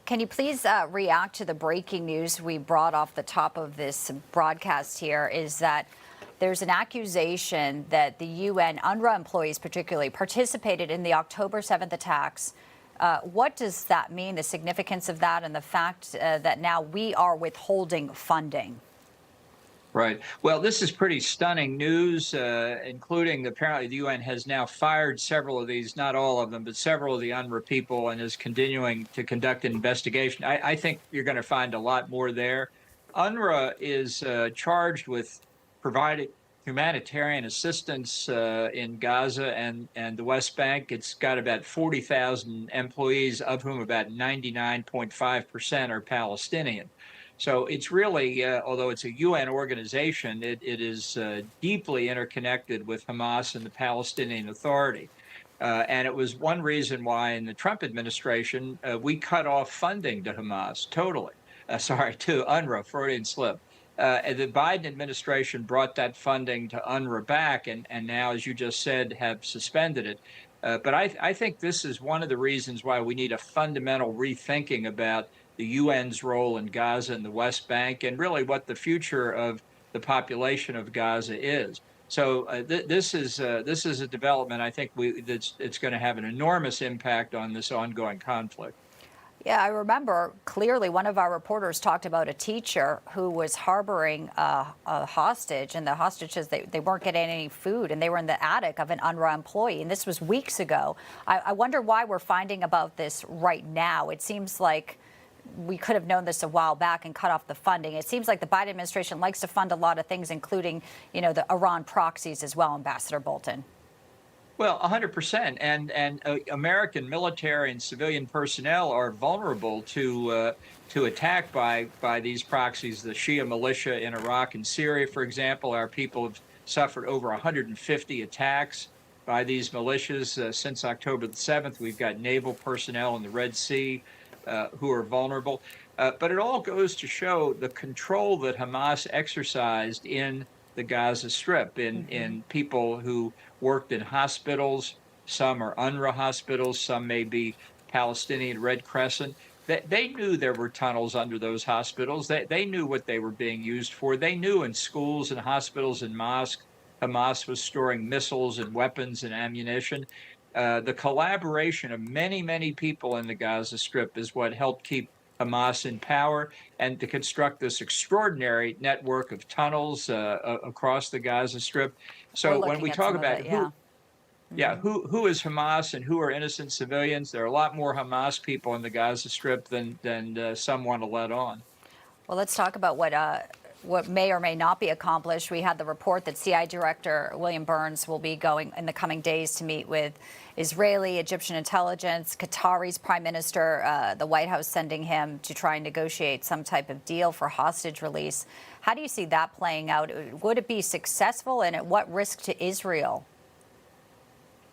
Can you please react to the breaking news we brought off the top of this broadcast here? Is that there's an accusation that the UN, UNRWA employees particularly, participated in the October 7th attacks. What does that mean, the significance of that, and the fact that now we are withholding funding? Right. Well, this is pretty stunning news, including apparently the UN has now fired several of these, not all of them, but several of the UNRWA people, and is continuing to conduct an investigation. I think you're going to find a lot more there. UNRWA is charged with providing humanitarian assistance in Gaza and the West Bank. It's got about 40,000 employees, of whom about 99.5% are Palestinian. So it's really, although it's a UN organization, it is deeply interconnected with Hamas and the Palestinian Authority. And it was one reason why in the Trump administration, we cut off funding to Hamas totally. To UNRWA, Freudian slip. And the Biden administration brought that funding to UNRWA back, and now, as you just said, have suspended it. But I think this is one of the reasons why we need a fundamental rethinking about the UN's role in Gaza and the West Bank, and really what the future of the population of Gaza is. So this is a development I think it's going to have an enormous impact on this ongoing conflict. Yeah, I remember clearly one of our reporters talked about a teacher who was harboring a hostage, and the hostages, they weren't getting any food, and they were in the attic of an UNRWA employee, and this was weeks ago. I wonder why we're finding about this right now. It seems like we could have known this a while back and cut off the funding. It seems like the Biden administration likes to fund a lot of things, including, the Iran proxies as well, Ambassador Bolton. Well, 100%. And American military and civilian personnel are vulnerable to attack by these proxies. The Shia militia in Iraq and Syria, for example, our people have suffered over 150 attacks by these militias since October the 7th. We've got naval personnel in the Red Sea who are vulnerable. But it all goes to show the control that Hamas exercised in the Gaza Strip, in people who worked in hospitals. Some are UNRWA hospitals, some may be Palestinian Red Crescent. They knew there were tunnels under those hospitals. They knew what they were being used for. They knew in schools and hospitals and mosques, Hamas was storing missiles and weapons and ammunition. The collaboration of many, many people in the Gaza Strip is what helped keep Hamas in power, and to construct this extraordinary network of tunnels across the Gaza Strip. So when we talk about who is Hamas and who are innocent civilians, there are a lot more Hamas people in the Gaza Strip than some want to let on. Well, let's talk about what may or may not be accomplished. We had the report that CIA Director William Burns will be going in the coming days to meet with Israeli, Egyptian intelligence, Qatari's prime minister, the White House sending him to try and negotiate some type of deal for hostage release. How do you see that playing out? Would it be successful, and at what risk to Israel?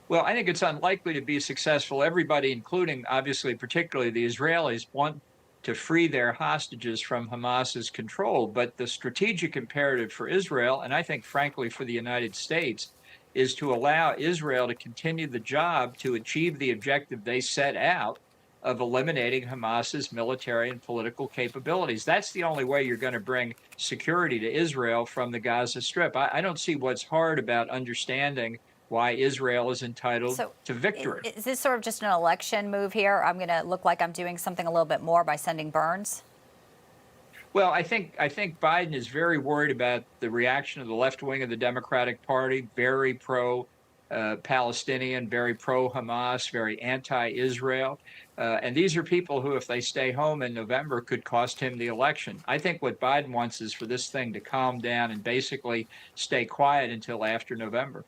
Well, I think it's unlikely to be successful. Everybody, including obviously particularly the Israelis, want to free their hostages from Hamas's control. But the strategic imperative for Israel, and I think frankly for the United States, is to allow Israel to continue the job to achieve the objective they set out of eliminating Hamas's military and political capabilities. That's the only way you're going to bring security to Israel from the Gaza Strip. I don't see what's hard about understanding why Israel is entitled to victory. Is this sort of just an election move here? I'm going to look like I'm doing something a little bit more by sending Burns? Well, I think Biden is very worried about the reaction of the left wing of the Democratic Party, very pro-Palestinian, very pro-Hamas, very anti-Israel. And these are people who, if they stay home in November, could cost him the election. I think what Biden wants is for this thing to calm down and basically stay quiet until after November.